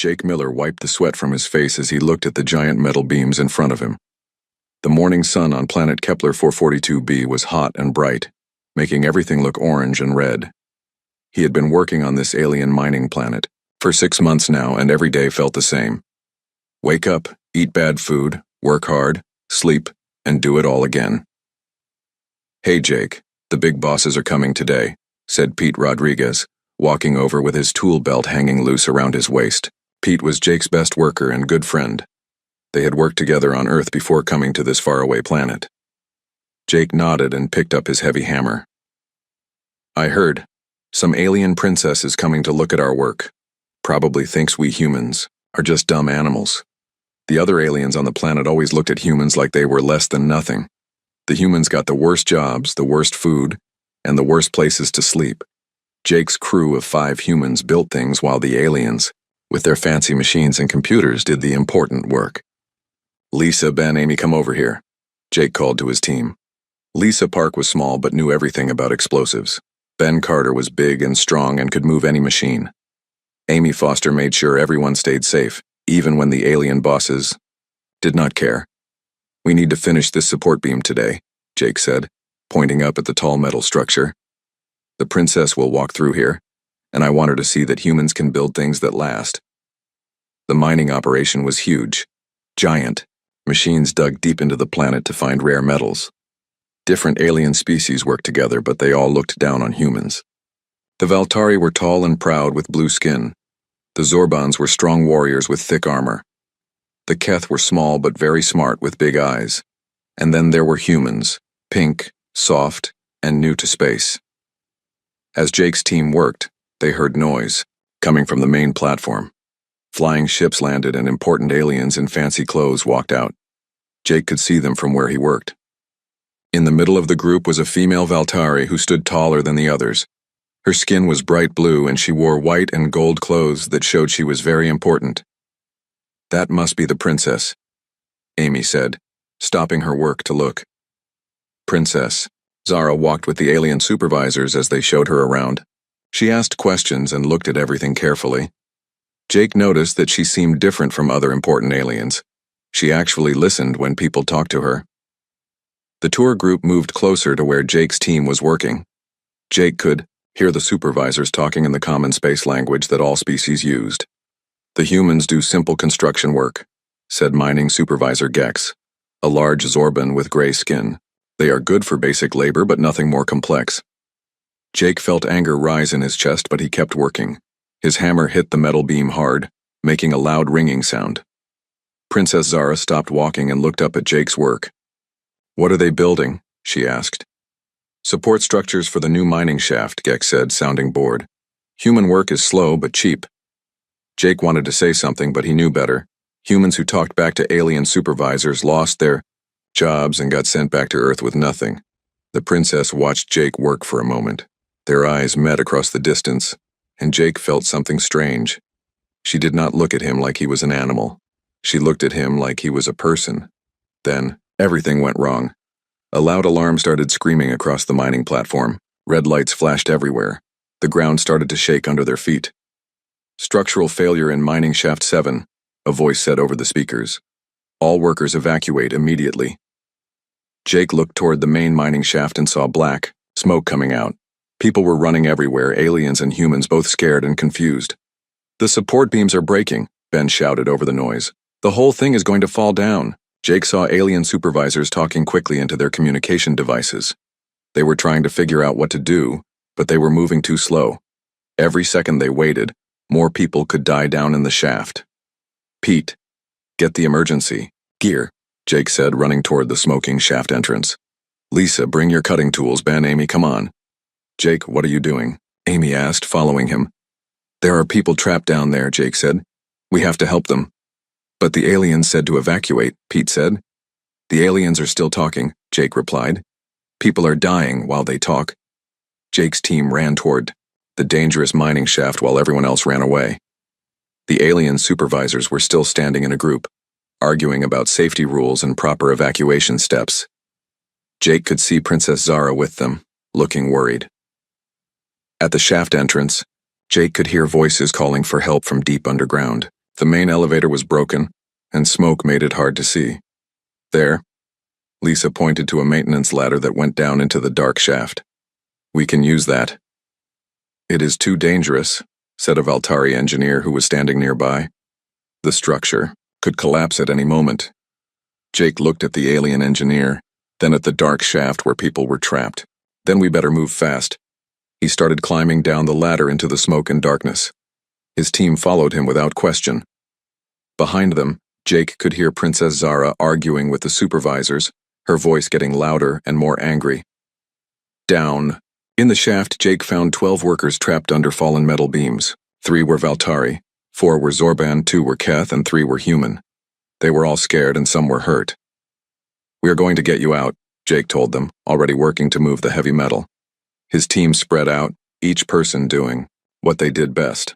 Jake Miller wiped the sweat from his face as he looked at the giant metal beams in front of him. The morning sun on planet Kepler 442b was hot and bright, making everything look orange and red. He had been working on this alien mining planet for 6 months now, and every day felt the same. Wake up, eat bad food, work hard, sleep, and do it all again. "Hey Jake, the big bosses are coming today," said Pete Rodriguez, walking over with his tool belt hanging loose around his waist. Pete was Jake's best worker and good friend. They had worked together on Earth before coming to this faraway planet. Jake nodded and picked up his heavy hammer. "I heard. Some alien princess is coming to look at our work. Probably thinks we humans are just dumb animals. The other aliens on the planet always looked at humans like they were less than nothing. The humans got the worst jobs, the worst food, and the worst places to sleep. Jake's crew of 5 humans built things while the aliens, with their fancy machines and computers, did the important work." "Lisa, Ben, Amy, come over here," Jake called to his team. Lisa Park was small but knew everything about explosives. Ben Carter was big and strong and could move any machine. Amy Foster made sure everyone stayed safe, even when the alien bosses did not care. "We need to finish this support beam today," Jake said, pointing up at the tall metal structure. "The princess will walk through here, and I want her to see that humans can build things that last." The mining operation was huge, giant. Machines dug deep into the planet to find rare metals. Different alien species worked together, but they all looked down on humans. The Valtari were tall and proud with blue skin. The Zorbans were strong warriors with thick armor. The Keth were small but very smart with big eyes. And then there were humans, pink, soft, and new to space. As Jake's team worked, they heard noise, coming from the main platform. Flying ships landed and important aliens in fancy clothes walked out. Jake could see them from where he worked. In the middle of the group was a female Valtari who stood taller than the others. Her skin was bright blue and she wore white and gold clothes that showed she was very important. "That must be the princess," Amy said, stopping her work to look. "Princess." Zara walked with the alien supervisors as they showed her around. She asked questions and looked at everything carefully. Jake noticed that she seemed different from other important aliens. She actually listened when people talked to her. The tour group moved closer to where Jake's team was working. Jake could hear the supervisors talking in the common space language that all species used. "The humans do simple construction work," said mining supervisor Gex, a large Zorban with gray skin. "They are good for basic labor but nothing more complex." Jake felt anger rise in his chest, but he kept working. His hammer hit the metal beam hard, making a loud ringing sound. Princess Zara stopped walking and looked up at Jake's work. "What are they building?" she asked. "Support structures for the new mining shaft," Gex said, sounding bored. "Human work is slow but cheap." Jake wanted to say something, but he knew better. Humans who talked back to alien supervisors lost their jobs and got sent back to Earth with nothing. The princess watched Jake work for a moment. Their eyes met across the distance, and Jake felt something strange. She did not look at him like he was an animal. She looked at him like he was a person. Then, everything went wrong. A loud alarm started screaming across the mining platform. Red lights flashed everywhere. The ground started to shake under their feet. "Structural failure in mining shaft 7, a voice said over the speakers. "All workers evacuate immediately." Jake looked toward the main mining shaft and saw black smoke coming out. People were running everywhere, aliens and humans both scared and confused. "The support beams are breaking," Ben shouted over the noise. "The whole thing is going to fall down." Jake saw alien supervisors talking quickly into their communication devices. They were trying to figure out what to do, but they were moving too slow. Every second they waited, more people could die down in the shaft. "Pete, get the emergency gear," Jake said, running toward the smoking shaft entrance. "Lisa, bring your cutting tools. Ben, Amy, come on." "Jake, what are you doing?" Amy asked, following him. "There are people trapped down there," Jake said. "We have to help them." "But the aliens said to evacuate," Pete said. "The aliens are still talking," Jake replied. "People are dying while they talk." Jake's team ran toward the dangerous mining shaft while everyone else ran away. The alien supervisors were still standing in a group, arguing about safety rules and proper evacuation steps. Jake could see Princess Zara with them, looking worried. At the shaft entrance, Jake could hear voices calling for help from deep underground. The main elevator was broken, and smoke made it hard to see. There, Lisa pointed to a maintenance ladder that went down into the dark shaft. We can use that. It is too dangerous, said a Valtari engineer who was standing nearby. The structure could collapse at any moment. Jake looked at the alien engineer, then at the dark shaft where people were trapped. Then we better move fast. He started climbing down the ladder into the smoke and darkness. His team followed him without question. Behind them, Jake could hear Princess Zara arguing with the supervisors, her voice getting louder and more angry. Down. In the shaft, Jake found 12 workers trapped under fallen metal beams. 3 were Valtari, 4 were Zorban, 2 were Keth, and 3 were human. They were all scared and some were hurt. We are going to get you out, Jake told them, already working to move the heavy metal. His team spread out, each person doing what they did best.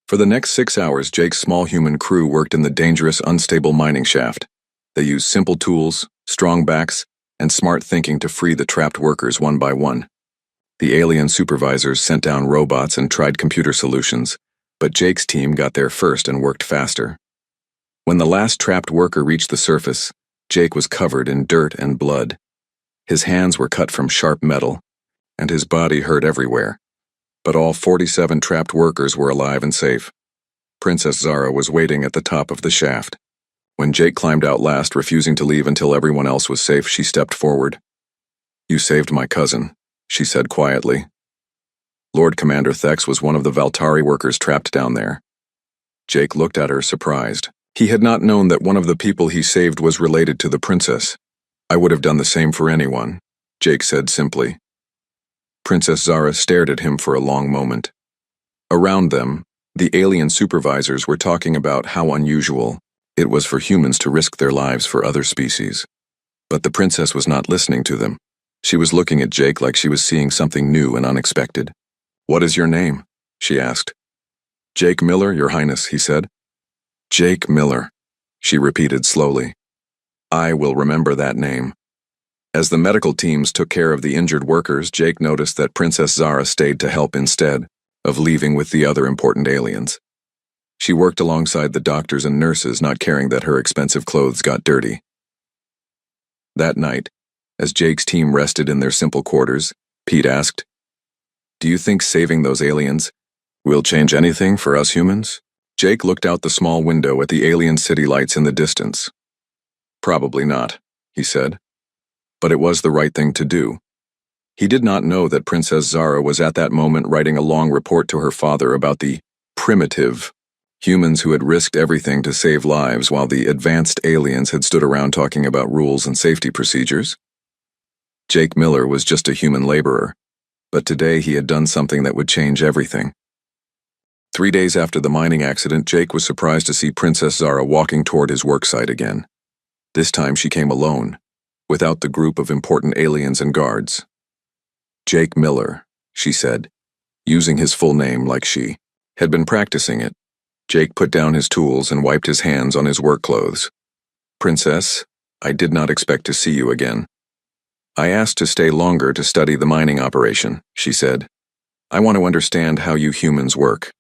For the next 6 hours, Jake's small human crew worked in the dangerous, unstable mining shaft. They used simple tools, strong backs, and smart thinking to free the trapped workers one by one. The alien supervisors sent down robots and tried computer solutions, but Jake's team got there first and worked faster. When the last trapped worker reached the surface, Jake was covered in dirt and blood. His hands were cut from sharp metal, and his body hurt everywhere. But all 47 trapped workers were alive and safe. Princess Zara was waiting at the top of the shaft. When Jake climbed out last, refusing to leave until everyone else was safe, she stepped forward. "You saved my cousin," she said quietly. Lord Commander Thex was one of the Valtari workers trapped down there. Jake looked at her, surprised. He had not known that one of the people he saved was related to the princess. "I would have done the same for anyone," Jake said simply. Princess Zara stared at him for a long moment. Around them, the alien supervisors were talking about how unusual it was for humans to risk their lives for other species. But the princess was not listening to them. She was looking at Jake like she was seeing something new and unexpected. "What is your name?" she asked. "Jake Miller, Your Highness," he said. "Jake Miller," she repeated slowly. "I will remember that name." As the medical teams took care of the injured workers, Jake noticed that Princess Zara stayed to help instead of leaving with the other important aliens. She worked alongside the doctors and nurses, not caring that her expensive clothes got dirty. That night, as Jake's team rested in their simple quarters, Pete asked, "Do you think saving those aliens will change anything for us humans?" Jake looked out the small window at the alien city lights in the distance. "Probably not," he said. But it was the right thing to do. He did not know that Princess Zara was at that moment writing a long report to her father about the primitive humans who had risked everything to save lives while the advanced aliens had stood around talking about rules and safety procedures. Jake Miller was just a human laborer, but today he had done something that would change everything. 3 days after the mining accident, Jake was surprised to see Princess Zara walking toward his worksite again. This time she came alone, without the group of important aliens and guards. "Jake Miller," she said, using his full name like she had been practicing it. Jake put down his tools and wiped his hands on his work clothes. "Princess, I did not expect to see you again. I asked to stay longer to study the mining operation," she said. "I want to understand how you humans work."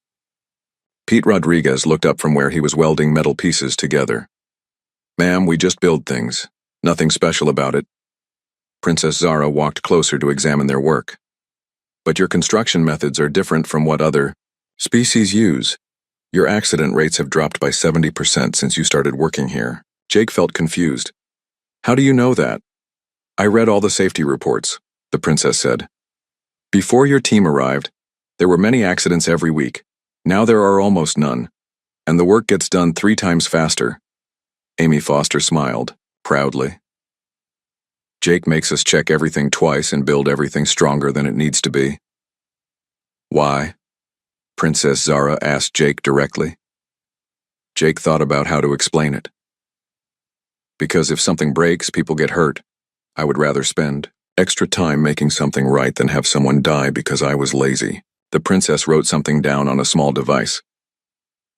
Pete Rodriguez looked up from where he was welding metal pieces together. "Ma'am, we just build things. Nothing special about it." Princess Zara walked closer to examine their work. "But your construction methods are different from what other species use. Your accident rates have dropped by 70% since you started working here." Jake felt confused. "How do you know that?" "I read all the safety reports," the princess said. "Before your team arrived, there were many accidents every week. Now there are almost none, and the work gets done 3 times faster." Amy Foster smiled, proudly. "Jake makes us check everything twice and build everything stronger than it needs to be." "Why?" Princess Zara asked Jake directly. Jake thought about how to explain it. "Because if something breaks, people get hurt. I would rather spend extra time making something right than have someone die because I was lazy." The princess wrote something down on a small device.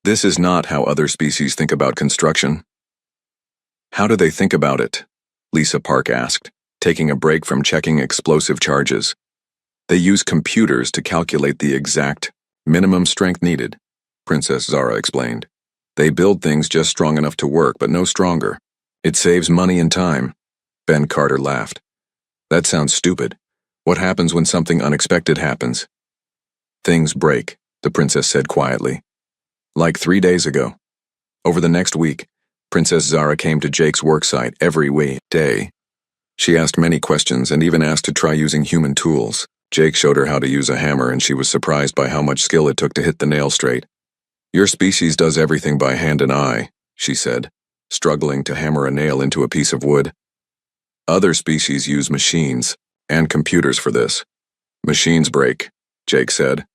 "This is not how other species think about construction." "How do they think about it?" Lisa Park asked, taking a break from checking explosive charges. "They use computers to calculate the exact minimum strength needed," Princess Zara explained. They build things just strong enough to work, but no stronger. It saves money and time. Ben Carter laughed. That sounds stupid. What happens when something unexpected happens? Things break, the princess said quietly. Like 3 days ago. Over the next week, Princess Zara came to Jake's worksite every day. She asked many questions and even asked to try using human tools. Jake showed her how to use a hammer, and she was surprised by how much skill it took to hit the nail straight. Your species does everything by hand and eye, she said, struggling to hammer a nail into a piece of wood. Other species use machines and computers for this. Machines break, Jake said.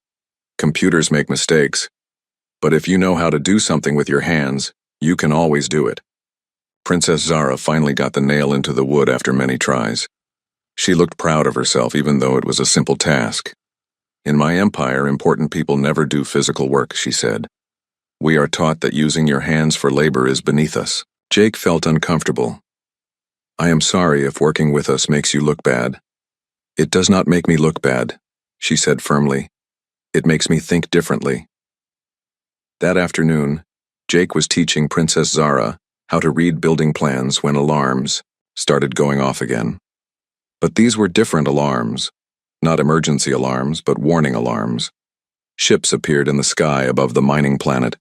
Computers make mistakes. But if you know how to do something with your hands, you can always do it. Princess Zara finally got the nail into the wood after many tries. She looked proud of herself, even though it was a simple task. In my empire, important people never do physical work, she said. We are taught that using your hands for labor is beneath us. Jake felt uncomfortable. I am sorry if working with us makes you look bad. It does not make me look bad, she said firmly. It makes me think differently. That afternoon, Jake was teaching Princess Zara how to read building plans when alarms started going off again. But these were different alarms, not emergency alarms, but warning alarms. Ships appeared in the sky above the mining planet.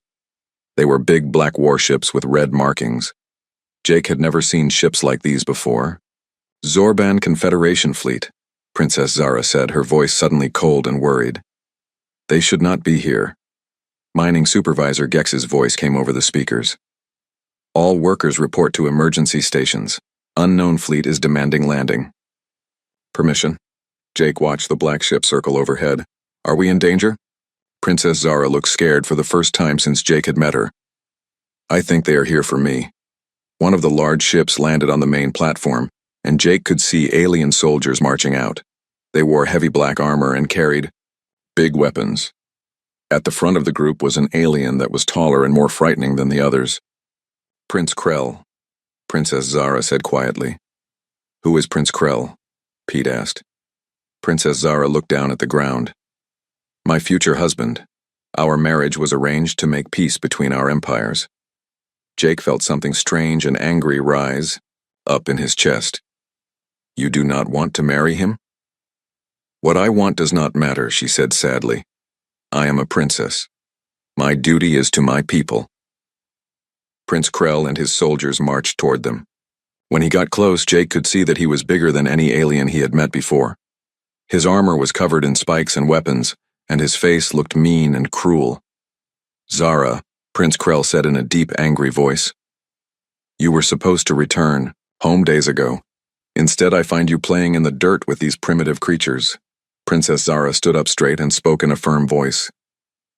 They were big black warships with red markings. Jake had never seen ships like these before. Zorban Confederation Fleet, Princess Zara said, her voice suddenly cold and worried. They should not be here. Mining Supervisor Gex's voice came over the speakers. All workers report to emergency stations. Unknown fleet is demanding landing. Permission. Jake watched the black ship circle overhead. Are we in danger? Princess Zara looked scared for the first time since Jake had met her. I think they are here for me. One of the large ships landed on the main platform, and Jake could see alien soldiers marching out. They wore heavy black armor and carried big weapons. At the front of the group was an alien that was taller and more frightening than the others. Prince Krell, Princess Zara said quietly. Who is Prince Krell? Pete asked. Princess Zara looked down at the ground. My future husband. Our marriage was arranged to make peace between our empires. Jake felt something strange and angry rise up in his chest. You do not want to marry him? What I want does not matter, she said sadly. I am a princess. My duty is to my people. Prince Krell and his soldiers marched toward them. When he got close, Jake could see that he was bigger than any alien he had met before. His armor was covered in spikes and weapons, and his face looked mean and cruel. Zara, Prince Krell said in a deep, angry voice. You were supposed to return, home days ago. Instead, I find you playing in the dirt with these primitive creatures. Princess Zara stood up straight and spoke in a firm voice.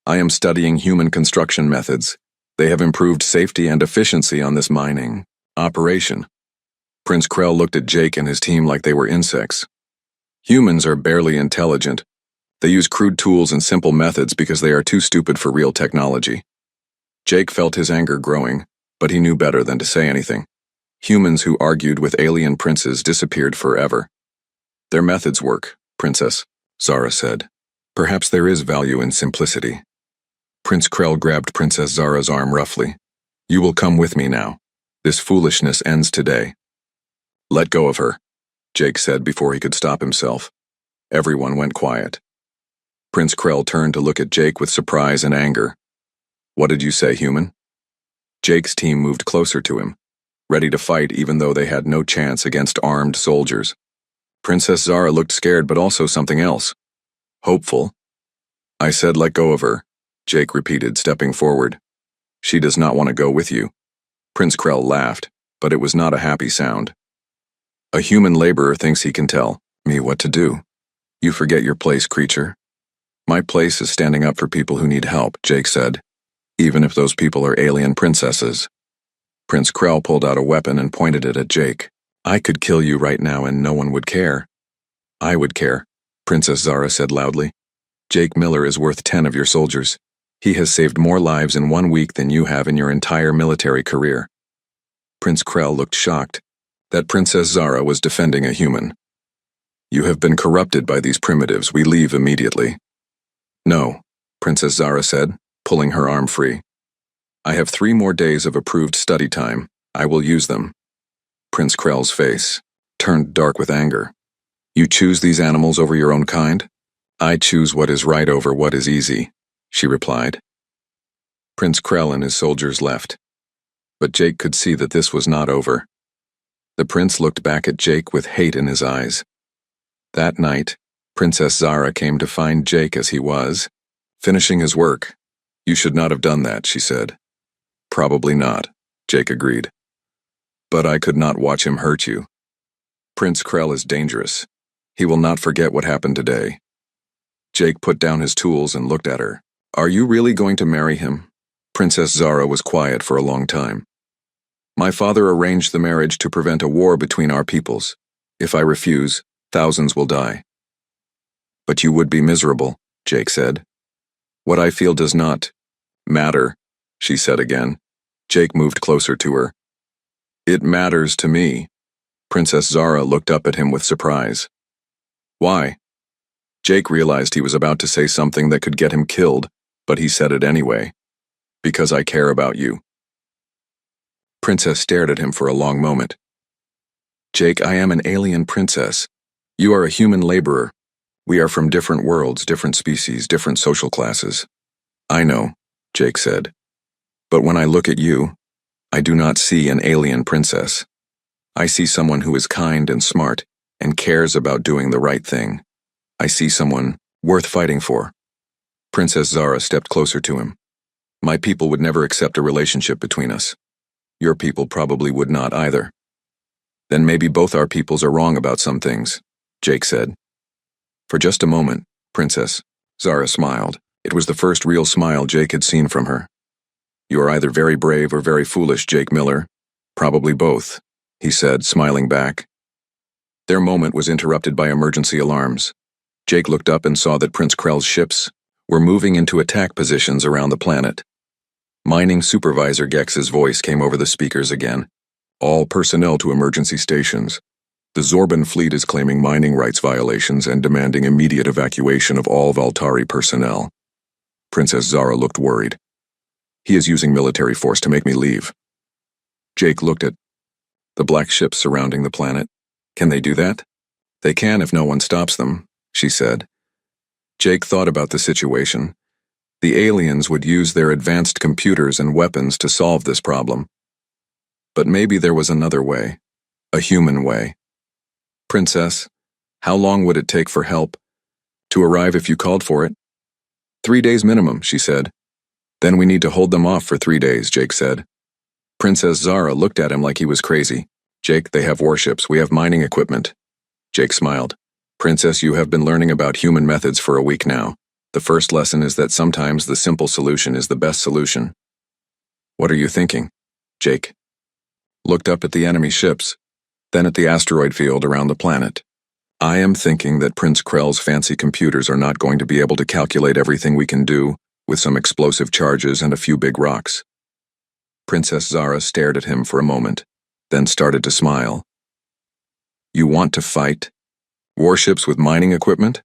I am studying human construction methods. They have improved safety and efficiency on this mining operation. Prince Krell looked at Jake and his team like they were insects. Humans are barely intelligent. They use crude tools and simple methods because they are too stupid for real technology. Jake felt his anger growing, but he knew better than to say anything. Humans who argued with alien princes disappeared forever. Their methods work, Princess, Zara said. Perhaps there is value in simplicity. Prince Krell grabbed Princess Zara's arm roughly. You will come with me now. This foolishness ends today. Let go of her, Jake said before he could stop himself. Everyone went quiet. Prince Krell turned to look at Jake with surprise and anger. What did you say, human? Jake's team moved closer to him, ready to fight even though they had no chance against armed soldiers. Princess Zara looked scared but also something else. Hopeful. I said let go of her, Jake repeated, stepping forward. She does not want to go with you. Prince Krell laughed, but it was not a happy sound. A human laborer thinks he can tell me what to do. You forget your place, creature. My place is standing up for people who need help, Jake said, even if those people are alien princesses. Prince Krell pulled out a weapon and pointed it at Jake. I could kill you right now and no one would care. I would care, Princess Zara said loudly. Jake Miller is worth 10 of your soldiers. He has saved more lives in 1 week than you have in your entire military career. Prince Krell looked shocked that Princess Zara was defending a human. You have been corrupted by these primitives. We leave immediately. No, Princess Zara said, pulling her arm free. I have 3 more days of approved study time. I will use them. Prince Krell's face turned dark with anger. You choose these animals over your own kind? I choose what is right over what is easy, she replied. Prince Krell and his soldiers left. But Jake could see that this was not over. The prince looked back at Jake with hate in his eyes. That night, Princess Zara came to find Jake as he was, finishing his work. You should not have done that, she said. Probably not, Jake agreed. But I could not watch him hurt you. Prince Krell is dangerous. He will not forget what happened today. Jake put down his tools and looked at her. Are you really going to marry him? Princess Zara was quiet for a long time. My father arranged the marriage to prevent a war between our peoples. If I refuse, thousands will die. But you would be miserable, Jake said. What I feel does not matter, she said again. Jake moved closer to her. It matters to me. Princess Zara looked up at him with surprise. Why? Jake realized he was about to say something that could get him killed, but he said it anyway. Because I care about you. Princess stared at him for a long moment. Jake, I am an alien princess. You are a human laborer. We are from different worlds, different species, different social classes. I know, Jake said. But when I look at you, I do not see an alien princess. I see someone who is kind and smart and cares about doing the right thing. I see someone worth fighting for. Princess Zara stepped closer to him. My people would never accept a relationship between us. Your people probably would not either. Then maybe both our peoples are wrong about some things, Jake said. For just a moment, Princess Zara smiled. It was the first real smile Jake had seen from her. You are either very brave or very foolish, Jake Miller. Probably both, he said, smiling back. Their moment was interrupted by emergency alarms. Jake looked up and saw that Prince Krell's ships were moving into attack positions around the planet. Mining Supervisor Gex's voice came over the speakers again. All personnel to emergency stations. The Zorban fleet is claiming mining rights violations and demanding immediate evacuation of all Valtari personnel. Princess Zara looked worried. He is using military force to make me leave. Jake looked at the black ships surrounding the planet. Can they do that? They can if no one stops them, she said. Jake thought about the situation. The aliens would use their advanced computers and weapons to solve this problem. But maybe there was another way, a human way. Princess, how long would it take for help to arrive if you called for it? 3 days minimum, she said. Then we need to hold them off for 3 days, Jake said. Princess Zara looked at him like he was crazy. Jake, they have warships, we have mining equipment. Jake smiled. Princess, you have been learning about human methods for a week now. The first lesson is that sometimes the simple solution is the best solution. What are you thinking? Jake looked up at the enemy ships, then at the asteroid field around the planet. I am thinking that Prince Krell's fancy computers are not going to be able to calculate everything we can do with some explosive charges and a few big rocks. Princess Zara stared at him for a moment, then started to smile. You want to fight warships with mining equipment?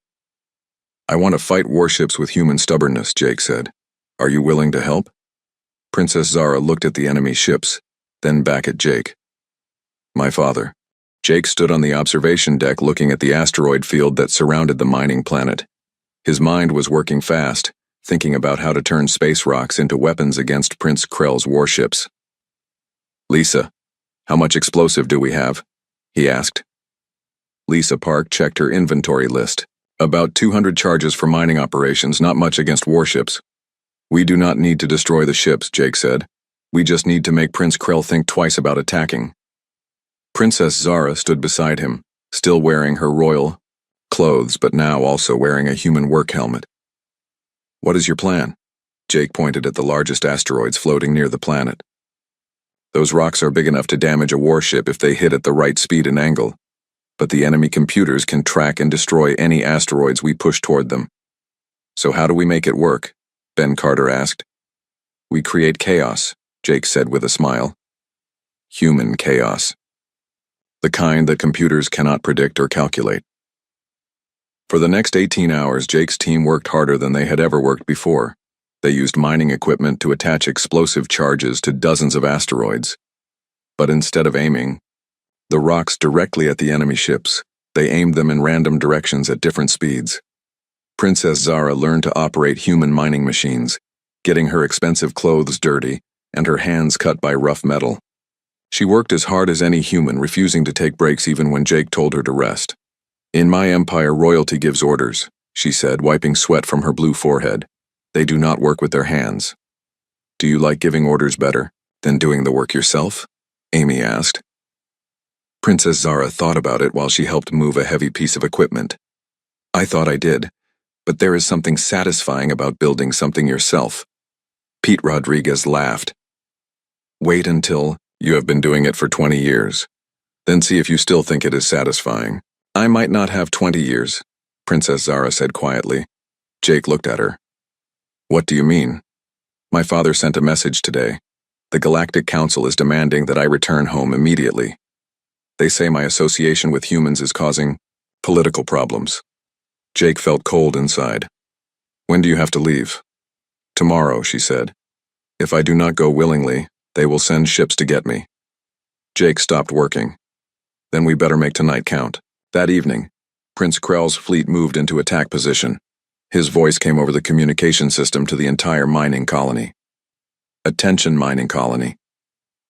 I want to fight warships with human stubbornness, Jake said. Are you willing to help? Princess Zara looked at the enemy ships, then back at Jake. My father. Jake stood on the observation deck looking at the asteroid field that surrounded the mining planet. His mind was working fast, thinking about how to turn space rocks into weapons against Prince Krell's warships. Lisa, how much explosive do we have? He asked. Lisa Park checked her inventory list. About 200 charges for mining operations, not much against warships. We do not need to destroy the ships, Jake said. We just need to make Prince Krell think twice about attacking. Princess Zara stood beside him, still wearing her royal clothes but now also wearing a human work helmet. What is your plan? Jake pointed at the largest asteroids floating near the planet. Those rocks are big enough to damage a warship if they hit at the right speed and angle, but the enemy computers can track and destroy any asteroids we push toward them. So how do we make it work? Ben Carter asked. We create chaos, Jake said with a smile. Human chaos. The kind that computers cannot predict or calculate. For the next 18 hours, Jake's team worked harder than they had ever worked before. They used mining equipment to attach explosive charges to dozens of asteroids. But instead of aiming the rocks directly at the enemy ships, they aimed them in random directions at different speeds. Princess Zara learned to operate human mining machines, getting her expensive clothes dirty and her hands cut by rough metal. She worked as hard as any human, refusing to take breaks even when Jake told her to rest. "In my empire, royalty gives orders," she said, wiping sweat from her blue forehead. "They do not work with their hands." "Do you like giving orders better than doing the work yourself?" Amy asked. Princess Zara thought about it while she helped move a heavy piece of equipment. "I thought I did, but there is something satisfying about building something yourself." Pete Rodriguez laughed. "Wait until you have been doing it for 20 years. Then see if you still think it is satisfying." "I might not have 20 years," Princess Zara said quietly. Jake looked at her. "What do you mean?" "My father sent a message today. The Galactic Council is demanding that I return home immediately. They say my association with humans is causing political problems." Jake felt cold inside. "When do you have to leave?" "Tomorrow," she said. "If I do not go willingly, they will send ships to get me." Jake stopped working. "Then we better make tonight count." That evening, Prince Krell's fleet moved into attack position. His voice came over the communication system to the entire mining colony. "Attention, mining colony.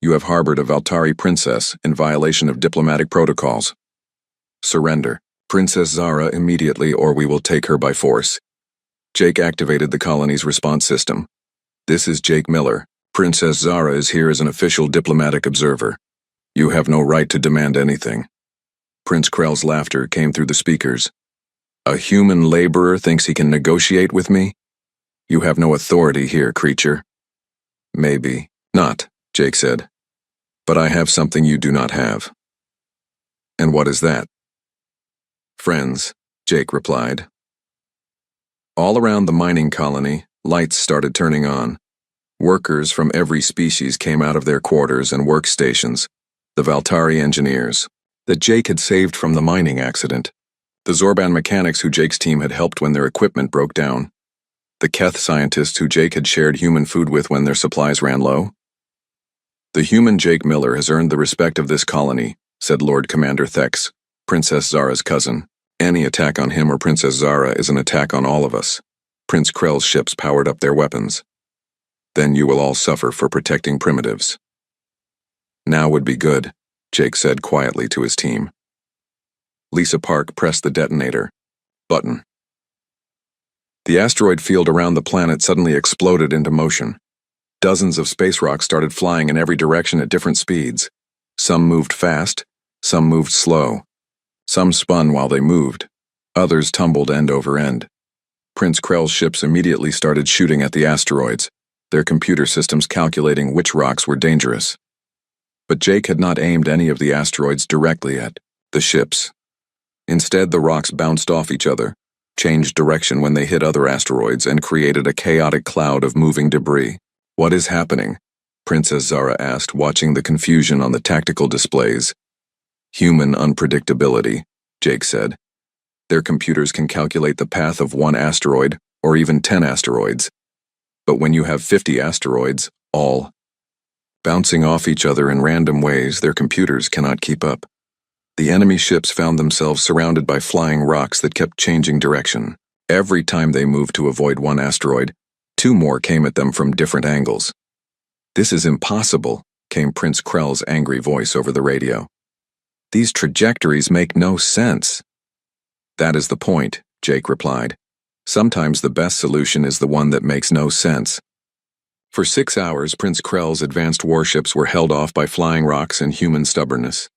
You have harbored a Valtari princess in violation of diplomatic protocols. Surrender Princess Zara immediately, or we will take her by force." Jake activated the colony's response system. "This is Jake Miller. Princess Zara is here as an official diplomatic observer. You have no right to demand anything." Prince Krell's laughter came through the speakers. "A human laborer thinks he can negotiate with me? You have no authority here, creature." "Maybe not," Jake said. "But I have something you do not have." "And what is that?" "Friends," Jake replied. All around the mining colony, lights started turning on. Workers from every species came out of their quarters and workstations. The Valtari engineers that Jake had saved from the mining accident. The Zorban mechanics who Jake's team had helped when their equipment broke down. The Keth scientists who Jake had shared human food with when their supplies ran low. "The human Jake Miller has earned the respect of this colony," said Lord Commander Thex, Princess Zara's cousin. "Any attack on him or Princess Zara is an attack on all of us." Prince Krell's ships powered up their weapons. "Then you will all suffer for protecting primitives." "Now would be good," Jake said quietly to his team. Lisa Park pressed the detonator button. The asteroid field around the planet suddenly exploded into motion. Dozens of space rocks started flying in every direction at different speeds. Some moved fast, some moved slow. Some spun while they moved. Others tumbled end over end. Prince Krell's ships immediately started shooting at the asteroids, their computer systems calculating which rocks were dangerous. But Jake had not aimed any of the asteroids directly at the ships. Instead, the rocks bounced off each other, changed direction when they hit other asteroids, and created a chaotic cloud of moving debris. "What is happening?" Princess Zara asked, watching the confusion on the tactical displays. "Human unpredictability," Jake said. "Their computers can calculate the path of one asteroid, or even 10 asteroids. But when you have 50 asteroids, all bouncing off each other in random ways, their computers cannot keep up. The enemy ships found themselves surrounded by flying rocks that kept changing direction. Every time they moved to avoid one asteroid, 2 more came at them from different angles." "This is impossible," came Prince Krell's angry voice over the radio. "These trajectories make no sense." "That is the point," Jake replied. "Sometimes the best solution is the one that makes no sense." For 6 hours, Prince Krell's advanced warships were held off by flying rocks and human stubbornness.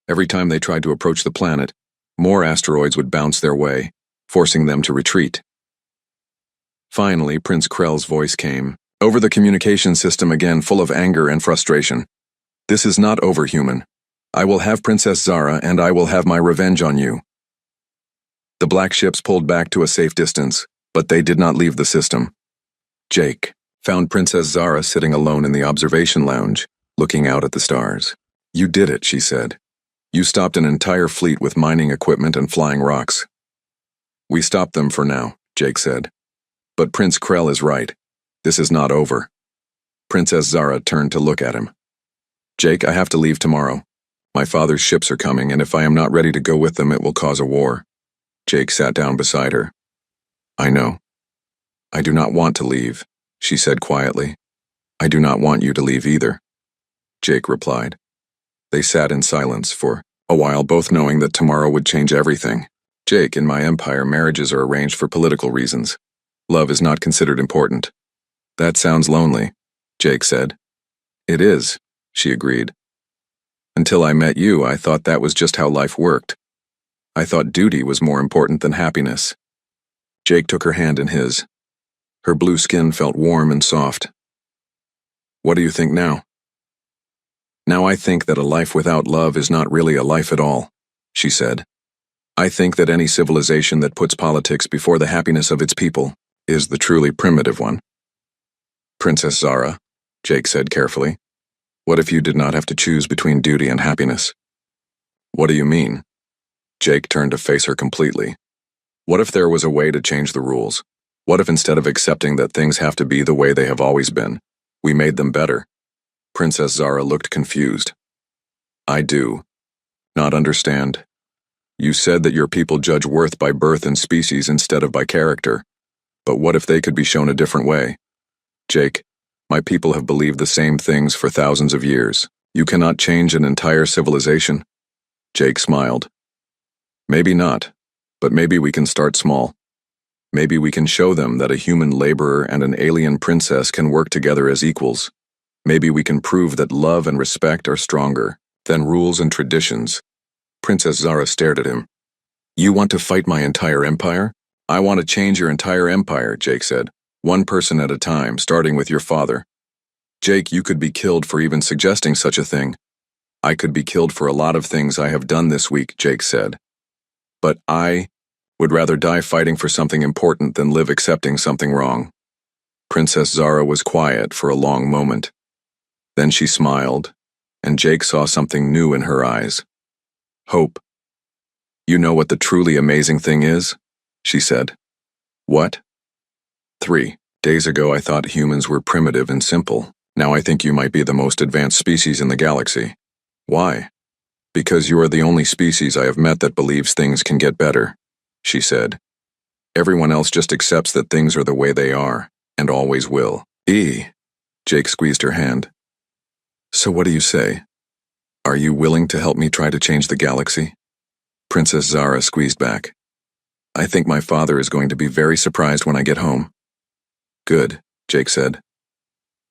Every time they tried to approach the planet, more asteroids would bounce their way, forcing them to retreat. Finally, Prince Krell's voice came over the communication system again, full of anger and frustration. "This is not over, human. I will have Princess Zara, and I will have my revenge on you." The black ships pulled back to a safe distance, but they did not leave the system. Jake found Princess Zara sitting alone in the observation lounge, looking out at the stars. "You did it," she said. "You stopped an entire fleet with mining equipment and flying rocks." "We stopped them for now," Jake said. "But Prince Krell is right. This is not over. Princess Zara turned to look at him. Jake, I have to leave tomorrow. My father's ships are coming, and if I am not ready to go with them, it will cause a war. Jake sat down beside her. I know. I do not want to leave, she said quietly. I do not want you to leave either. Jake replied. They sat in silence for a while, both knowing that tomorrow would change everything. Jake, in my empire, marriages are arranged for political reasons. Love is not considered important. That sounds lonely, Jake said. It is, she agreed. Until I met you, I thought that was just how life worked. I thought duty was more important than happiness. Jake took her hand in his. Her blue skin felt warm and soft. What do you think now? Now I think that a life without love is not really a life at all, she said. I think that any civilization that puts politics before the happiness of its people is the truly primitive one. Princess Zara, Jake said carefully, what if you did not have to choose between duty and happiness? What do you mean? Jake turned to face her completely. What if there was a way to change the rules? What if instead of accepting that things have to be the way they have always been, we made them better? Princess Zara looked confused. I do not understand. You said that your people judge worth by birth and species instead of by character. But what if they could be shown a different way? Jake, my people have believed the same things for thousands of years. You cannot change an entire civilization. Jake smiled. Maybe not, but maybe we can start small. Maybe we can show them that a human laborer and an alien princess can work together as equals. Maybe we can prove that love and respect are stronger than rules and traditions. Princess Zara stared at him. You want to fight my entire empire? I want to change your entire empire, Jake said. One person at a time, starting with your father. Jake, you could be killed for even suggesting such a thing. I could be killed for a lot of things I have done this week, Jake said. But I would rather die fighting for something important than live accepting something wrong. Princess Zara was quiet for a long moment. Then she smiled, and Jake saw something new in her eyes. Hope. You know what the truly amazing thing is? She said. What? 3 days ago I thought humans were primitive and simple. Now I think you might be the most advanced species in the galaxy. Why? Because you are the only species I have met that believes things can get better, she said. Everyone else just accepts that things are the way they are, and always will. Jake squeezed her hand. So what do you say? Are you willing to help me try to change the galaxy? Princess Zara squeezed back. I think my father is going to be very surprised when I get home. Good, Jake said.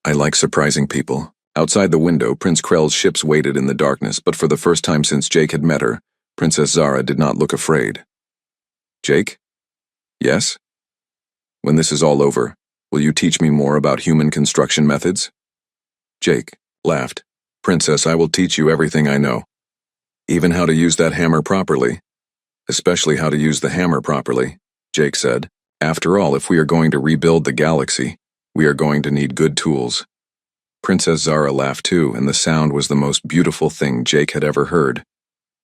I like surprising people. Outside the window, Prince Krell's ships waited in the darkness, but for the first time since Jake had met her, Princess Zara did not look afraid. Jake? Yes? When this is all over, will you teach me more about human construction methods? Jake laughed. Princess, I will teach you everything I know. Even how to use that hammer properly. Especially how to use the hammer properly, Jake said. After all, if we are going to rebuild the galaxy, we are going to need good tools. Princess Zara laughed too, and the sound was the most beautiful thing Jake had ever heard.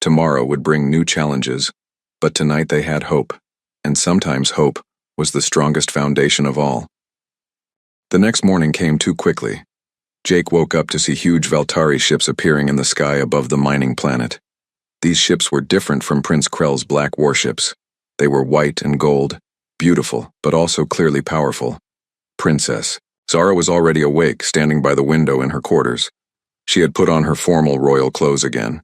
Tomorrow would bring new challenges, but tonight they had hope, and sometimes hope was the strongest foundation of all. The next morning came too quickly. Jake woke up to see huge Valtari ships appearing in the sky above the mining planet. These ships were different from Prince Krell's black warships. They were white and gold, beautiful, but also clearly powerful. Princess Zara was already awake, standing by the window in her quarters. She had put on her formal royal clothes again,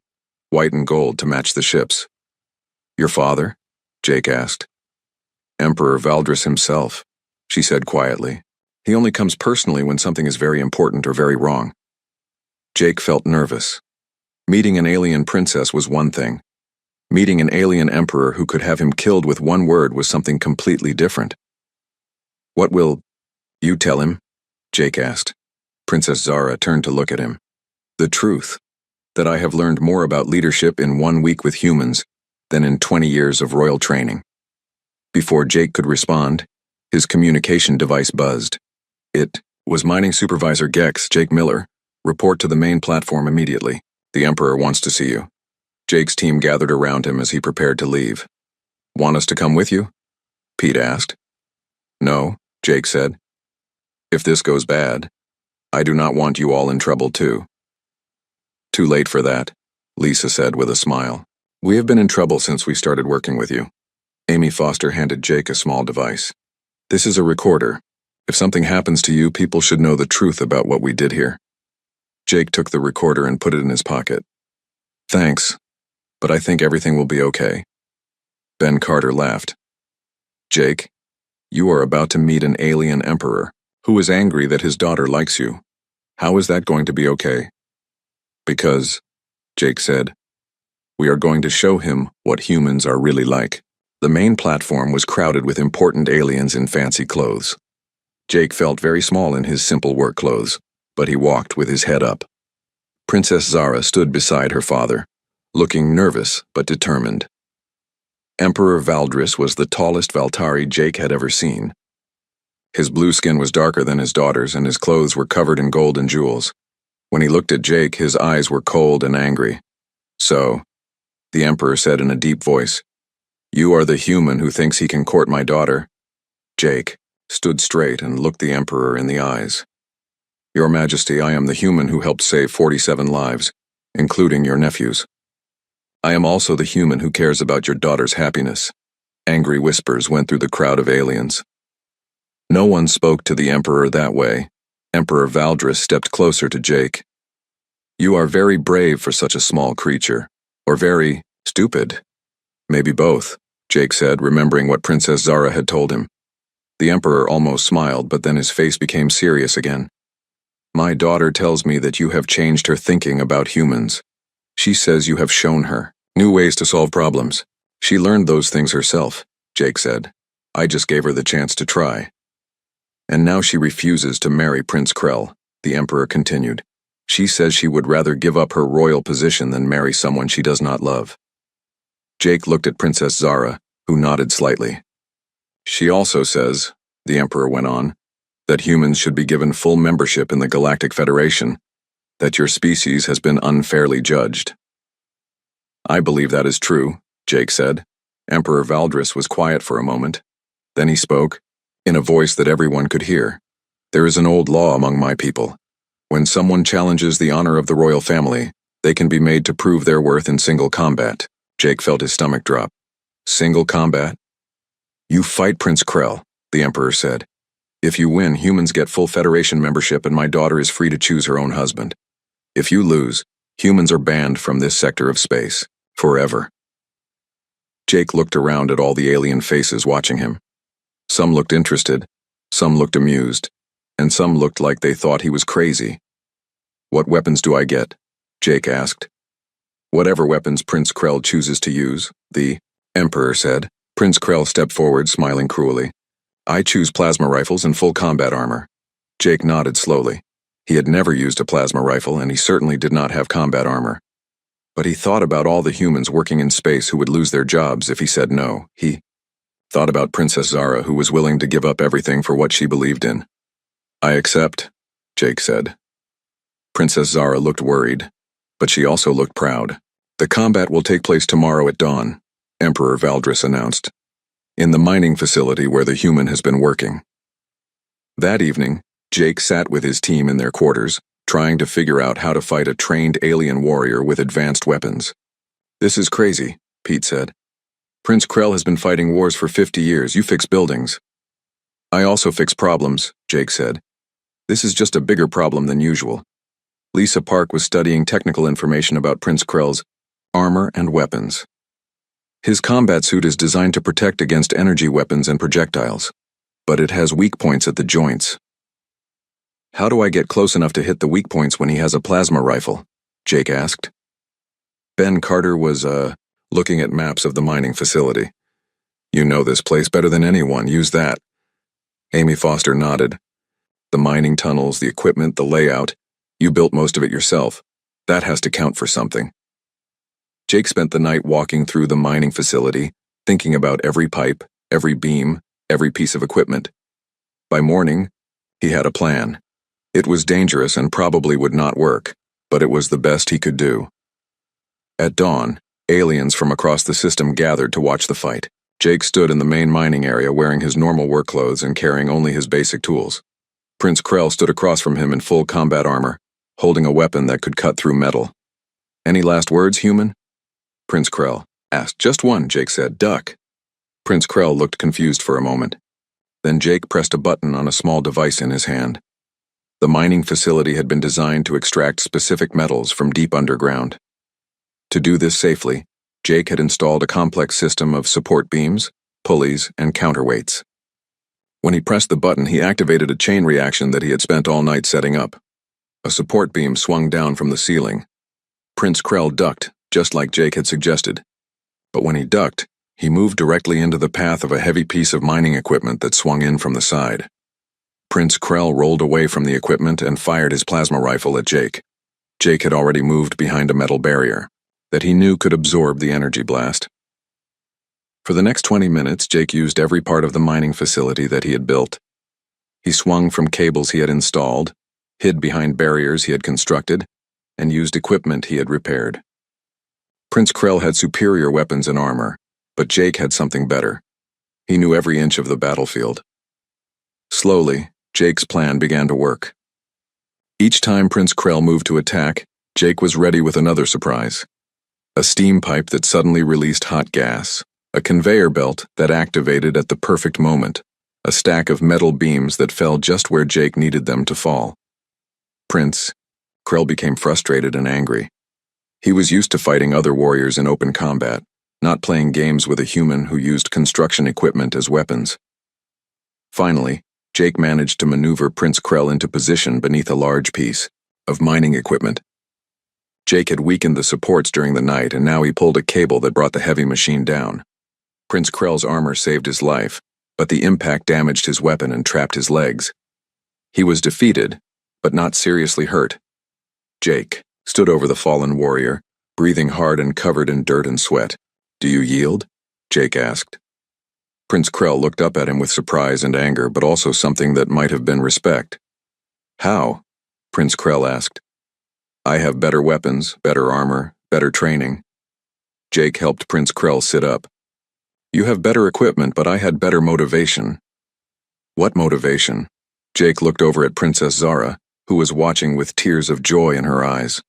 white and gold to match the ships. Your father? Jake asked. Emperor Valdris himself, she said quietly. He only comes personally when something is very important or very wrong. Jake felt nervous. Meeting an alien princess was one thing. Meeting an alien emperor who could have him killed with one word was something completely different. What will you tell him? Jake asked. Princess Zara turned to look at him. The truth. That I have learned more about leadership in 1 week with humans than in 20 years of royal training. Before Jake could respond, his communication device buzzed. It was Mining Supervisor Gex, Jake Miller. Report to the main platform immediately. The Emperor wants to see you. Jake's team gathered around him as he prepared to leave. Want us to come with you? Pete asked. No, Jake said. If this goes bad, I do not want you all in trouble too. Too late for that, Lisa said with a smile. We have been in trouble since we started working with you. Amy Foster handed Jake a small device. This is a recorder. If something happens to you, people should know the truth about what we did here. Jake took the recorder and put it in his pocket. Thanks, but I think everything will be okay. Ben Carter laughed. Jake, you are about to meet an alien emperor who is angry that his daughter likes you. How is that going to be okay? Because, Jake said, we are going to show him what humans are really like. The main platform was crowded with important aliens in fancy clothes. Jake felt very small in his simple work clothes, but he walked with his head up. Princess Zara stood beside her father, looking nervous but determined. Emperor Valdris was the tallest Valtari Jake had ever seen. His blue skin was darker than his daughter's, and his clothes were covered in gold and jewels. When he looked at Jake, his eyes were cold and angry. So, the Emperor said in a deep voice, You are the human who thinks he can court my daughter. Jake stood straight and looked the Emperor in the eyes. Your Majesty, I am the human who helped save 47 lives, including your nephews. I am also the human who cares about your daughter's happiness. Angry whispers went through the crowd of aliens. No one spoke to the Emperor that way. Emperor Valdris stepped closer to Jake. You are very brave for such a small creature, or very stupid. Maybe both, Jake said, remembering what Princess Zara had told him. The Emperor almost smiled, but then his face became serious again. My daughter tells me that you have changed her thinking about humans. She says you have shown her new ways to solve problems. She learned those things herself, Jake said. I just gave her the chance to try. And now she refuses to marry Prince Krell, the Emperor continued. She says she would rather give up her royal position than marry someone she does not love. Jake looked at Princess Zara, who nodded slightly. She also says, the Emperor went on, that humans should be given full membership in the Galactic Federation, that your species has been unfairly judged. I believe that is true, Jake said. Emperor Valdris was quiet for a moment. Then he spoke, in a voice that everyone could hear. There is an old law among my people. When someone challenges the honor of the royal family, they can be made to prove their worth in single combat. Jake felt his stomach drop. Single combat? You fight Prince Krell, the Emperor said. If you win, humans get full Federation membership and my daughter is free to choose her own husband. If you lose, humans are banned from this sector of space, forever. Jake looked around at all the alien faces watching him. Some looked interested, some looked amused, and some looked like they thought he was crazy. What weapons do I get? Jake asked. Whatever weapons Prince Krell chooses to use, the Emperor said. Prince Krell stepped forward, smiling cruelly. I choose plasma rifles and full combat armor. Jake nodded slowly. He had never used a plasma rifle, and he certainly did not have combat armor. But he thought about all the humans working in space who would lose their jobs if he said no. He thought about Princess Zara, who was willing to give up everything for what she believed in. I accept, Jake said. Princess Zara looked worried, but she also looked proud. The combat will take place tomorrow at dawn, Emperor Valdris announced, in the mining facility where the human has been working. That evening, Jake sat with his team in their quarters, trying to figure out how to fight a trained alien warrior with advanced weapons. This is crazy, Pete said. Prince Krell has been fighting wars for 50 years. You fix buildings. I also fix problems, Jake said. This is just a bigger problem than usual. Lisa Park was studying technical information about Prince Krell's armor and weapons. His combat suit is designed to protect against energy weapons and projectiles, but it has weak points at the joints. How do I get close enough to hit the weak points when he has a plasma rifle? Jake asked. Ben Carter was, looking at maps of the mining facility. You know this place better than anyone. Use that. Amy Foster nodded. The mining tunnels, the equipment, the layout. You built most of it yourself. That has to count for something. Jake spent the night walking through the mining facility, thinking about every pipe, every beam, every piece of equipment. By morning, he had a plan. It was dangerous and probably would not work, but it was the best he could do. At dawn, aliens from across the system gathered to watch the fight. Jake stood in the main mining area wearing his normal work clothes and carrying only his basic tools. Prince Krell stood across from him in full combat armor, holding a weapon that could cut through metal. "Any last words, human?" Prince Krell asked. "Just one," Jake said. "Duck." Prince Krell looked confused for a moment. Then Jake pressed a button on a small device in his hand. The mining facility had been designed to extract specific metals from deep underground. To do this safely, Jake had installed a complex system of support beams, pulleys, and counterweights. When he pressed the button, he activated a chain reaction that he had spent all night setting up. A support beam swung down from the ceiling. Prince Krell ducked, just like Jake had suggested. But when he ducked, he moved directly into the path of a heavy piece of mining equipment that swung in from the side. Prince Krell rolled away from the equipment and fired his plasma rifle at Jake. Jake had already moved behind a metal barrier that he knew could absorb the energy blast. For the next 20 minutes, Jake used every part of the mining facility that he had built. He swung from cables he had installed, hid behind barriers he had constructed, and used equipment he had repaired. Prince Krell had superior weapons and armor, but Jake had something better. He knew every inch of the battlefield. Slowly, Jake's plan began to work. Each time Prince Krell moved to attack, Jake was ready with another surprise. A steam pipe that suddenly released hot gas, a conveyor belt that activated at the perfect moment, a stack of metal beams that fell just where Jake needed them to fall. Prince Krell became frustrated and angry. He was used to fighting other warriors in open combat, not playing games with a human who used construction equipment as weapons. Finally, Jake managed to maneuver Prince Krell into position beneath a large piece of mining equipment. Jake had weakened the supports during the night, and now he pulled a cable that brought the heavy machine down. Prince Krell's armor saved his life, but the impact damaged his weapon and trapped his legs. He was defeated, but not seriously hurt. Jake stood over the fallen warrior, breathing hard and covered in dirt and sweat. "Do you yield?" Jake asked. Prince Krell looked up at him with surprise and anger, but also something that might have been respect. "How?" Prince Krell asked. "I have better weapons, better armor, better training." Jake helped Prince Krell sit up. "You have better equipment, but I had better motivation." "What motivation?" Jake looked over at Princess Zara, who was watching with tears of joy in her eyes.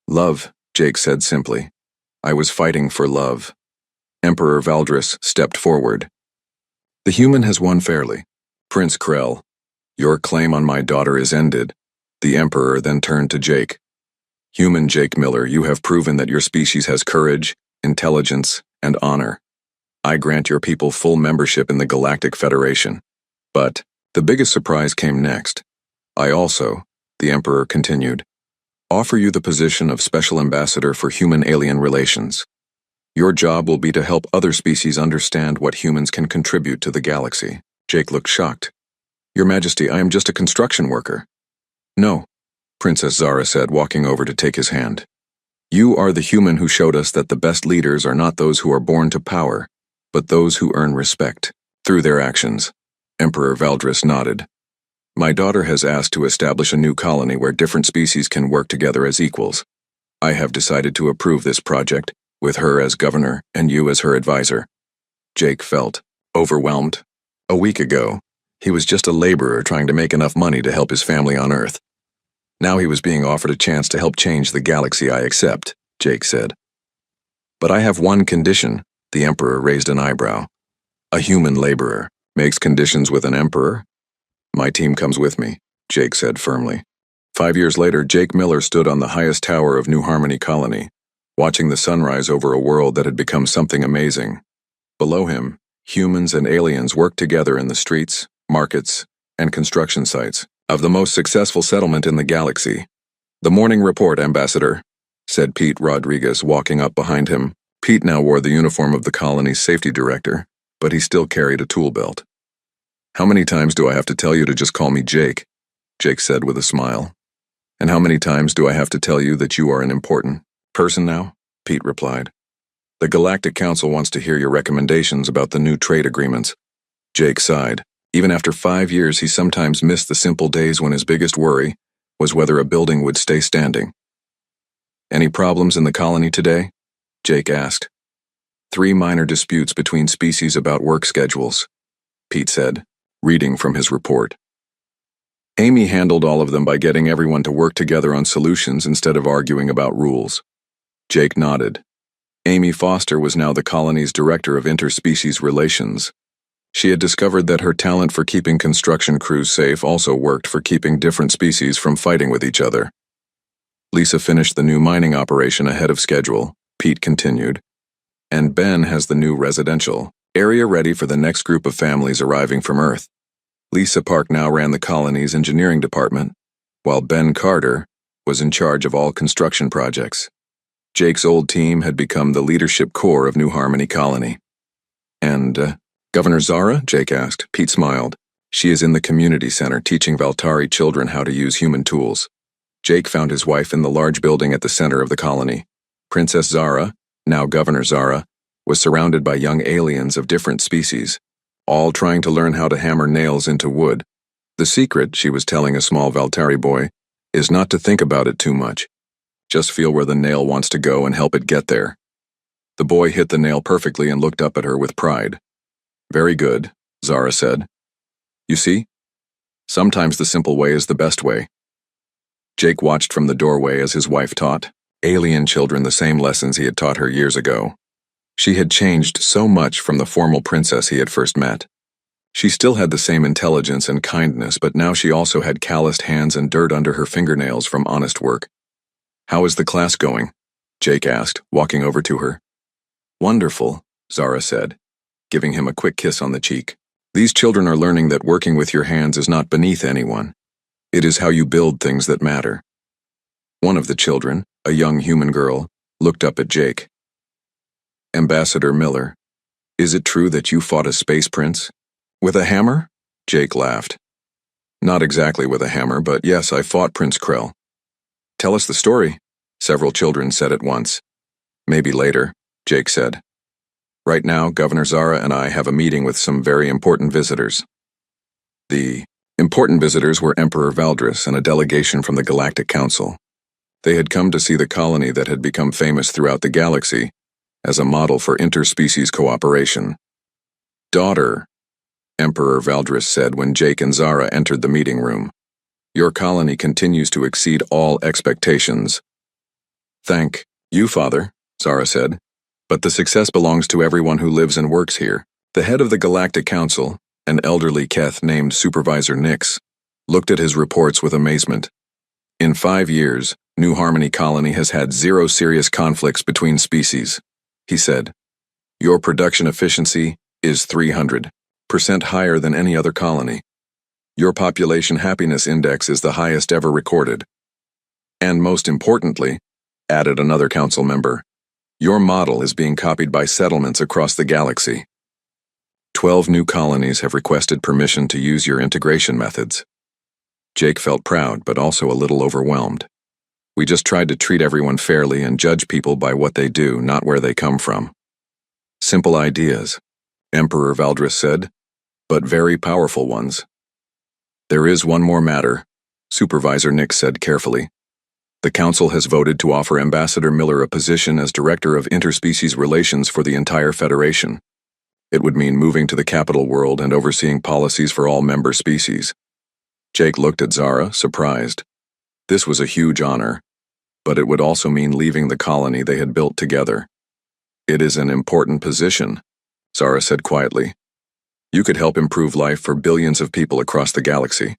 "Love," Jake said simply. "I was fighting for love." Emperor Valdris stepped forward. "The human has won fairly. Prince Krell, your claim on my daughter is ended." The Emperor then turned to Jake. "Human Jake Miller, you have proven that your species has courage, intelligence, and honor. I grant your people full membership in the Galactic Federation. But the biggest surprise came next. I also," the Emperor continued, "offer you the position of Special Ambassador for Human-Alien Relations. Your job will be to help other species understand what humans can contribute to the galaxy." Jake looked shocked. "Your Majesty, I am just a construction worker." "No," Princess Zara said, walking over to take his hand. "You are the human who showed us that the best leaders are not those who are born to power, but those who earn respect through their actions." Emperor Valdris nodded. "My daughter has asked to establish a new colony where different species can work together as equals. I have decided to approve this project, with her as governor and you as her advisor." Jake felt overwhelmed. A week ago, he was just a laborer trying to make enough money to help his family on Earth. Now he was being offered a chance to help change the galaxy. "I accept," Jake said. "But I have one condition," the Emperor raised an eyebrow. "A human laborer makes conditions with an emperor?" "My team comes with me," Jake said firmly. 5 years later, Jake Miller stood on the highest tower of New Harmony Colony, watching the sunrise over a world that had become something amazing. Below him, humans and aliens worked together in the streets, markets, and construction sites of the most successful settlement in the galaxy. "The morning report, Ambassador," said Pete Rodriguez, walking up behind him. Pete now wore the uniform of the colony's safety director, but he still carried a tool belt. "How many times do I have to tell you to just call me Jake?" Jake said with a smile. "And how many times do I have to tell you that you are an important person now?" Pete replied. "The Galactic Council wants to hear your recommendations about the new trade agreements." Jake sighed. Even after 5 years, he sometimes missed the simple days when his biggest worry was whether a building would stay standing. "Any problems in the colony today?" Jake asked. 3 minor disputes between species about work schedules," Pete said, reading from his report. Amy handled all of them by getting everyone to work together on solutions instead of arguing about rules. Jake nodded. Amy Foster was now the colony's director of interspecies relations. She had discovered that her talent for keeping construction crews safe also worked for keeping different species from fighting with each other. Lisa finished the new mining operation ahead of schedule, Pete continued. And Ben has the new residential area ready for the next group of families arriving from Earth. Lisa Park now ran the colony's engineering department, while Ben Carter was in charge of all construction projects. Jake's old team had become the leadership core of New Harmony Colony. And, Governor Zara? Jake asked. Pete smiled. She is in the community center teaching Valtari children how to use human tools. Jake found his wife in the large building at the center of the colony. Princess Zara, now Governor Zara, was surrounded by young aliens of different species, all trying to learn how to hammer nails into wood. The secret, she was telling a small Valtari boy, is not to think about it too much. Just feel where the nail wants to go and help it get there. The boy hit the nail perfectly and looked up at her with pride. Very good, Zara said. You see? Sometimes the simple way is the best way. Jake watched from the doorway as his wife taught alien children the same lessons he had taught her years ago. She had changed so much from the formal princess he had first met. She still had the same intelligence and kindness, but now she also had calloused hands and dirt under her fingernails from honest work. How is the class going? Jake asked, walking over to her. Wonderful, Zara said, giving him a quick kiss on the cheek. These children are learning that working with your hands is not beneath anyone. It is how you build things that matter. One of the children, a young human girl, looked up at Jake. Ambassador Miller, is it true that you fought a space prince? With a hammer? Jake laughed. Not exactly with a hammer, but yes, I fought Prince Krell. Tell us the story, several children said at once. Maybe later, Jake said. Right now, Governor Zara and I have a meeting with some very important visitors. The important visitors were Emperor Valdris and a delegation from the Galactic Council. They had come to see the colony that had become famous throughout the galaxy as a model for interspecies cooperation. Daughter, Emperor Valdris said when Jake and Zara entered the meeting room. Your colony continues to exceed all expectations. Thank you, Father, Zara said. But the success belongs to everyone who lives and works here. The head of the Galactic Council, an elderly Keth named Supervisor Nix, looked at his reports with amazement. In 5 years, New Harmony Colony has had 0 serious conflicts between species, he said. Your production efficiency is 300% higher than any other colony. Your population happiness index is the highest ever recorded. And most importantly, added another council member, your model is being copied by settlements across the galaxy. 12 new colonies have requested permission to use your integration methods. Jake felt proud, but also a little overwhelmed. We just tried to treat everyone fairly and judge people by what they do, not where they come from. Simple ideas, Emperor Valdris said, but very powerful ones. There is one more matter, Supervisor Nix said carefully. The Council has voted to offer Ambassador Miller a position as Director of Interspecies Relations for the entire Federation. It would mean moving to the capital world and overseeing policies for all member species. Jake looked at Zara, surprised. This was a huge honor, but it would also mean leaving the colony they had built together. It is an important position, Zara said quietly. You could help improve life for billions of people across the galaxy.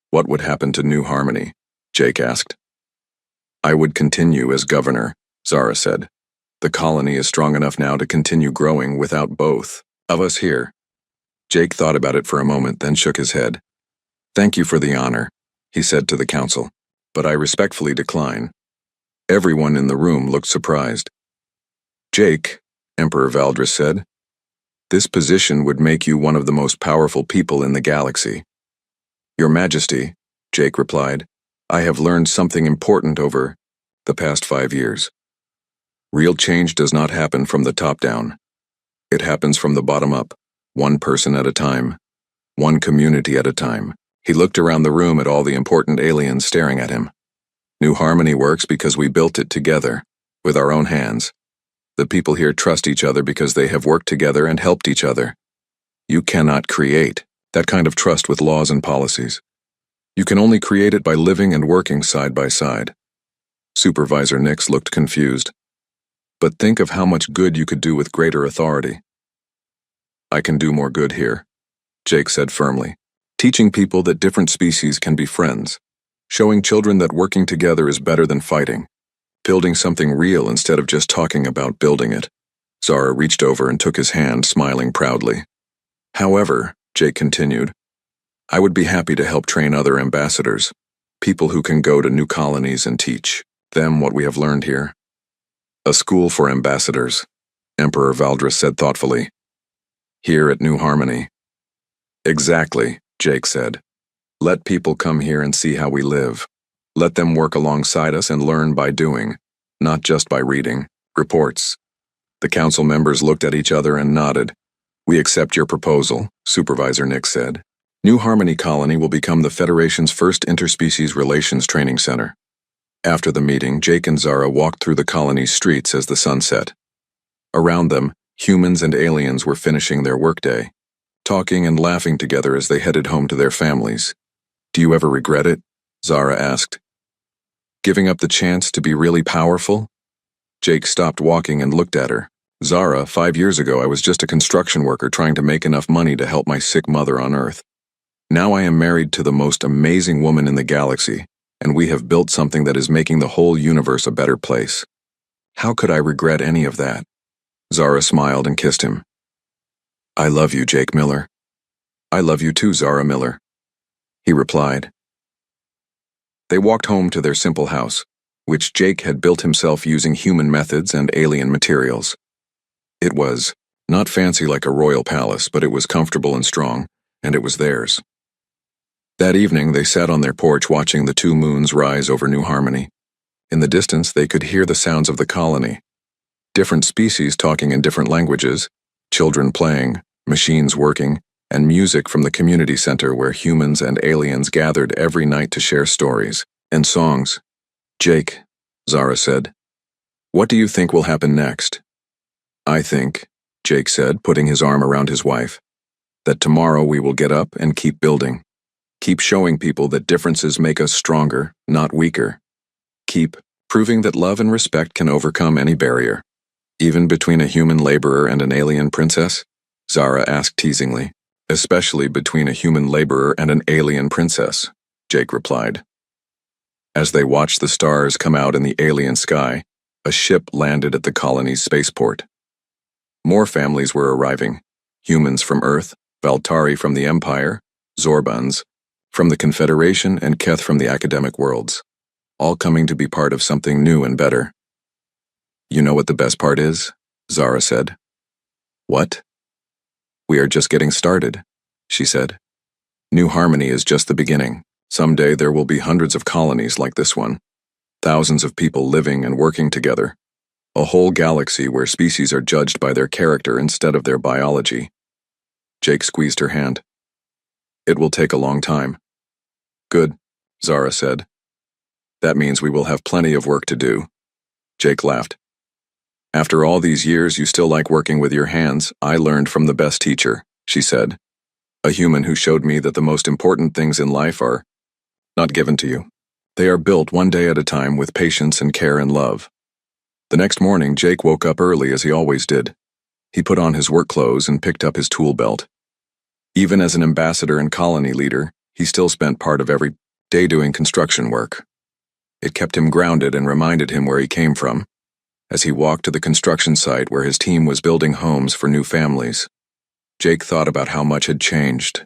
What would happen to New Harmony? Jake asked. I would continue as governor, Zara said. The colony is strong enough now to continue growing without both of us here. Jake thought about it for a moment, then shook his head. Thank you for the honor, he said to the council, but I respectfully decline. Everyone in the room looked surprised. Jake, Emperor Valdris said, this position would make you one of the most powerful people in the galaxy. Your Majesty, Jake replied, I have learned something important over the past 5 years. Real change does not happen from the top down. It happens from the bottom up, one person at a time, one community at a time. He looked around the room at all the important aliens staring at him. New Harmony works because we built it together, with our own hands. The people here trust each other because they have worked together and helped each other. You cannot create that kind of trust with laws and policies. You can only create it by living and working side by side. Supervisor Nix looked confused. But think of how much good you could do with greater authority. I can do more good here, Jake said firmly, teaching people that different species can be friends, showing children that working together is better than fighting, building something real instead of just talking about building it. Zara reached over and took his hand, smiling proudly. However, Jake continued, I would be happy to help train other ambassadors, people who can go to new colonies and teach them what we have learned here. A school for ambassadors, Emperor Valdris said thoughtfully. Here at New Harmony. Exactly, Jake said. Let people come here and see how we live. Let them work alongside us and learn by doing, not just by reading reports. The council members looked at each other and nodded. We accept your proposal, Supervisor Nix said. New Harmony Colony will become the Federation's first interspecies relations training center. After the meeting, Jake and Zara walked through the colony's streets as the sun set. Around them, humans and aliens were finishing their workday, talking and laughing together as they headed home to their families. Do you ever regret it? Zara asked. Giving up the chance to be really powerful? Jake stopped walking and looked at her. Zara, 5 years ago I was just a construction worker trying to make enough money to help my sick mother on Earth. Now I am married to the most amazing woman in the galaxy, and we have built something that is making the whole universe a better place. How could I regret any of that? Zara smiled and kissed him. I love you, Jake Miller. I love you too, Zara Miller, he replied. They walked home to their simple house, which Jake had built himself using human methods and alien materials. It was not fancy like a royal palace, but it was comfortable and strong, and it was theirs. That evening, they sat on their porch watching the 2 moons rise over New Harmony. In the distance, they could hear the sounds of the colony. Different species talking in different languages, children playing, machines working, and music from the community center where humans and aliens gathered every night to share stories and songs. Jake, Zara said, what do you think will happen next? I think, Jake said, putting his arm around his wife, that tomorrow we will get up and keep building. Keep showing people that differences make us stronger, not weaker. Keep proving that love and respect can overcome any barrier. Even between a human laborer and an alien princess? Zara asked teasingly. Especially between a human laborer and an alien princess, Jake replied. As they watched the stars come out in the alien sky, a ship landed at the colony's spaceport. More families were arriving. Humans from Earth, Valtari from the Empire, Zorbans from the Confederation, and Keth from the academic worlds, all coming to be part of something new and better. You know what the best part is? Zara said. What? We are just getting started, she said. New Harmony is just the beginning. Someday there will be hundreds of colonies like this one. Thousands of people living and working together. A whole galaxy where species are judged by their character instead of their biology. Jake squeezed her hand. It will take a long time. Good, Zara said. That means we will have plenty of work to do. Jake laughed. After all these years, you still like working with your hands. I learned from the best teacher, she said. A human who showed me that the most important things in life are not given to you. They are built one day at a time with patience and care and love. The next morning, Jake woke up early as he always did. He put on his work clothes and picked up his tool belt. Even as an ambassador and colony leader, he still spent part of every day doing construction work. It kept him grounded and reminded him where he came from, as he walked to the construction site where his team was building homes for new families. Jake thought about how much had changed.